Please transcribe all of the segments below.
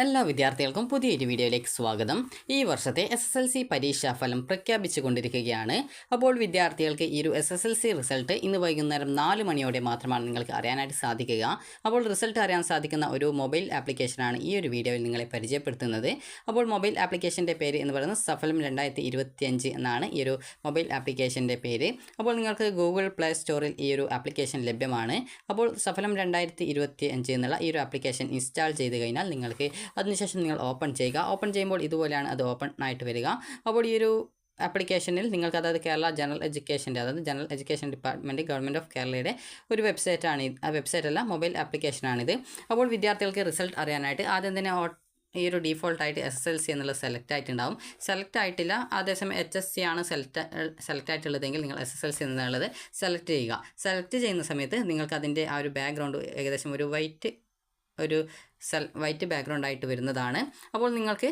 എല്ലാ വിദ്യാർത്ഥികൾക്കും പുതിയൊരു വീഡിയോയിലേക്ക് സ്വാഗതം. ഈ വർഷത്തെ SSLC പരീക്ഷാഫലം പ്രഖ്യാപിച്ചുകൊണ്ടിരിക്കുകയാണ്. അപ്പോൾ വിദ്യാർത്ഥികൾക്ക് ഈ ഒരു SSLC റിസൾട്ട് ഇന്ന് വൈകുന്നേരം 4 മണിയോടെ മാത്രമാണ് നിങ്ങൾക്ക് അറിയാനായിട്ട് സാധിക്കുക. അപ്പോൾ റിസൾട്ട് അറിയാൻ സാധിക്കുന്ന ഒരു മൊബൈൽ ആപ്ലിക്കേഷനാണ് ഈ ഒരു വീഡിയോയിൽ നിങ്ങളെ പരിചയപ്പെടുത്തുന്നത്. അപ്പോൾ മൊബൈൽ ആപ്ലിക്കേഷൻ്റെ പേര് എന്ന് പറയുന്നത് സഫലം 2025 എന്നാണ് ഈ ഒരു മൊബൈൽ ആപ്ലിക്കേഷൻ്റെ പേര്. അപ്പോൾ നിങ്ങൾക്ക് ഗൂഗിൾ പ്ലേ സ്റ്റോറിൽ ഈ ഒരു ആപ്ലിക്കേഷൻ ലഭ്യമാണ്. അപ്പോൾ സഫലം 2025 എന്നുള്ള ഈ ഒരു ആപ്ലിക്കേഷൻ ഇൻസ്റ്റാൾ ചെയ്ത് കഴിഞ്ഞാൽ നിങ്ങൾക്ക് അതിനുശേഷം നിങ്ങൾ ഓപ്പൺ ചെയ്യുക. ഓപ്പൺ ചെയ്യുമ്പോൾ ഇതുപോലെയാണ് അത് ഓപ്പൺ ആയിട്ട് വരിക. അപ്പോൾ ഈ ഒരു ആപ്ലിക്കേഷനിൽ നിങ്ങൾക്ക് അതായത് Kerala general education department government of കേരളയുടെ ഒരു വെബ്സൈറ്റാണ്. ആ വെബ്സൈറ്റല്ല, മൊബൈൽ ആപ്ലിക്കേഷനാണിത്. അപ്പോൾ വിദ്യാർത്ഥികൾക്ക് റിസൾട്ട് അറിയാനായിട്ട് ആദ്യം തന്നെ ഈ ഒരു ഡീഫോൾട്ടായിട്ട് SSLC എന്നുള്ളത് സെലക്ട് ആയിട്ടുണ്ടാവും. സെലക്ട് ആയിട്ടില്ല, അതേസമയം HSC ആണ് സെലക്ട് ആയിട്ടുള്ളതെങ്കിൽ നിങ്ങൾ SSLC എന്നുള്ളത് സെലക്ട് ചെയ്യുക. സെലക്ട് ചെയ്യുന്ന സമയത്ത് നിങ്ങൾക്ക് അതിൻ്റെ ആ ഒരു ബാക്ക്ഗ്രൗണ്ട് ഏകദേശം ഒരു വൈറ്റ് ബാക്ക്ഗ്രൗണ്ട് ആയിട്ട് വരുന്നതാണ്. അപ്പോൾ നിങ്ങൾക്ക്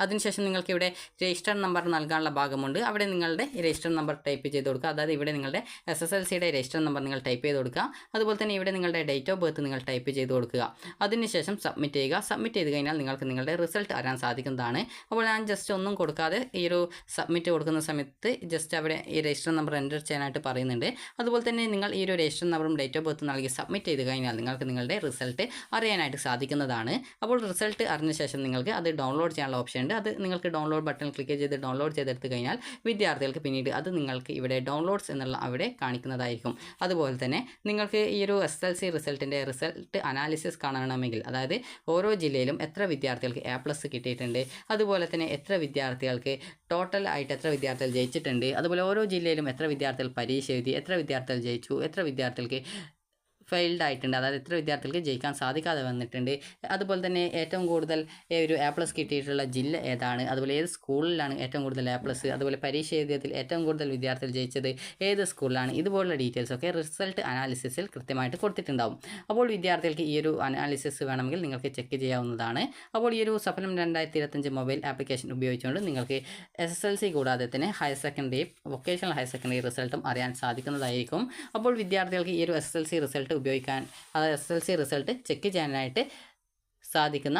അതിനുശേഷം നിങ്ങൾക്ക് ഇവിടെ രജിസ്റ്റർ നമ്പർ നൽകാനുള്ള ഭാഗമുണ്ട്. അവിടെ നിങ്ങളുടെ രജിസ്റ്റർ നമ്പർ ടൈപ്പ് ചെയ്ത് കൊടുക്കുക. അതായത് ഇവിടെ നിങ്ങളുടെ SSLCയുടെ രജിസ്റ്റർ നമ്പർ നിങ്ങൾ ടൈപ്പ് ചെയ്ത് കൊടുക്കുക. അതുപോലെ തന്നെ ഇവിടെ നിങ്ങളുടെ ഡേറ്റ് ഓഫ് ബർത്ത് നിങ്ങൾ ടൈപ്പ് ചെയ്ത് കൊടുക്കുക. അതിനുശേഷം സബ്മിറ്റ് ചെയ്യുക. സബ്മിറ്റ് ചെയ്ത് കഴിഞ്ഞാൽ നിങ്ങൾക്ക് നിങ്ങളുടെ റിസൾട്ട് അറിയാൻ സാധിക്കുന്നതാണ്. അപ്പോൾ ഞാൻ ജസ്റ്റ് ഒന്നും കൊടുക്കാതെ ഈ ഒരു സബ്മിറ്റ് കൊടുക്കുന്ന സമയത്ത് ജസ്റ്റ് അവിടെ ഈ രജിസ്റ്റർ നമ്പർ എൻ്റർ ചെയ്യാനായിട്ട് പറയുന്നുണ്ട്. അതുപോലെ തന്നെ നിങ്ങൾ ഈ ഒരു രജിസ്റ്റർ നമ്പറും ഡേറ്റ് ഓഫ് ബർത്ത് നൽകി സബ്മിറ്റ് ചെയ്ത് കഴിഞ്ഞാൽ നിങ്ങൾക്ക് നിങ്ങളുടെ റിസൾട്ട് അറിയാനായിട്ട് സാധിക്കുന്നതാണ്. അപ്പോൾ റിസൾട്ട് അറിഞ്ഞ ശേഷം നിങ്ങൾക്ക് അത് ഡൗൺലോഡ് ചെയ്യാനുള്ള ഓപ്ഷൻ ഉണ്ട്. അത് നിങ്ങൾക്ക് ഡൗൺലോഡ് ബട്ടൺ ക്ലിക്ക് ചെയ്ത് ഡൗൺലോഡ് ചെയ്തെടുത്ത് കഴിഞ്ഞാൽ വിദ്യാർത്ഥികൾക്ക് പിന്നീട് അത് നിങ്ങൾക്ക് ഇവിടെ ഡൗൺലോഡ്സ് എന്നുള്ള അവിടെ കാണിക്കുന്നതായിരിക്കും. അതുപോലെ തന്നെ നിങ്ങൾക്ക് ഈ ഒരു SSLC റിസൾട്ടിൻ്റെ റിസൾട്ട് അനാലിസിസ് കാണണമെങ്കിൽ, അതായത് ഓരോ ജില്ലയിലും എത്ര വിദ്യാർത്ഥികൾക്ക് A+ കിട്ടിയിട്ടുണ്ട്, അതുപോലെ തന്നെ എത്ര വിദ്യാർത്ഥികൾക്ക് ടോട്ടൽ ആയിട്ട് എത്ര വിദ്യാർത്ഥികൾ ജയിച്ചിട്ടുണ്ട്, അതുപോലെ ഓരോ ജില്ലയിലും എത്ര വിദ്യാർത്ഥികൾ പരീക്ഷ എഴുതി, എത്ര വിദ്യാർത്ഥികൾ ജയിച്ചു, എത്ര വിദ്യാർത്ഥികൾക്ക് ഫെയിൽഡ് ആയിട്ടുണ്ട്, അതായത് എത്ര വിദ്യാർത്ഥികൾക്ക് ജയിക്കാൻ സാധിക്കാതെ വന്നിട്ടുണ്ട്, അതുപോലെ തന്നെ ഏറ്റവും കൂടുതൽ ഒരു A+ കിട്ടിയിട്ടുള്ള ജില്ല ഏതാണ്, അതുപോലെ ഏത് സ്കൂളിലാണ് ഏറ്റവും കൂടുതൽ A+, അതുപോലെ പരീക്ഷ എഴുതിയതിൽ ഏറ്റവും കൂടുതൽ വിദ്യാർത്ഥികൾ ജയിച്ചത് ഏത് സ്കൂളിലാണ്, ഇതുപോലുള്ള ഡീറ്റെയിൽസൊക്കെ റിസൾട്ട് അനാലിസിസിൽ കൃത്യമായിട്ട് കൊടുത്തിട്ടുണ്ടാവും. അപ്പോൾ വിദ്യാർത്ഥികൾക്ക് ഈ ഒരു അനാലിസിസ് വേണമെങ്കിൽ നിങ്ങൾക്ക് ചെക്ക് ചെയ്യാവുന്നതാണ്. അപ്പോൾ ഈ ഒരു സഫലം 2025 മൊബൈൽ ആപ്ലിക്കേഷൻ ഉപയോഗിച്ചുകൊണ്ട് നിങ്ങൾക്ക് SSLC കൂടാതെ തന്നെ higher secondary, vocational higher secondary റിസൾട്ടും അറിയാൻ സാധിക്കുന്നതായിരിക്കും. അപ്പോൾ വിദ്യാർത്ഥികൾക്ക് ഈ ഒരു SSLC റിസൾട്ട് ഉപയോഗിക്കാൻ, അതായത് SSLC റിസൾട്ട് ചെക്ക് ചെയ്യാനായിട്ട് സാധിക്കുന്ന,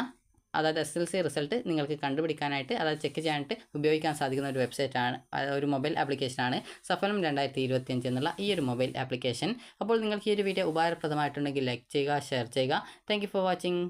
അതായത് SSLC റിസൾട്ട് നിങ്ങൾക്ക് കണ്ടുപിടിക്കാനായിട്ട്, അതായത് ചെക്ക് ചെയ്യാനായിട്ട് ഉപയോഗിക്കാൻ സാധിക്കുന്ന ഒരു വെബ്സൈറ്റാണ്, ഒരു മൊബൈൽ ആപ്ലിക്കേഷനാണ് സഫലം 2025 എന്നുള്ള ഈ ഒരു മൊബൈൽ ആപ്ലിക്കേഷൻ. അപ്പോൾ നിങ്ങൾക്ക് ഈ ഒരു വീഡിയോ ഉപകാരപ്രദമായിട്ടുണ്ടെങ്കിൽ ലൈക്ക് ചെയ്യുക, ഷെയർ ചെയ്യുക. Thank you for watching.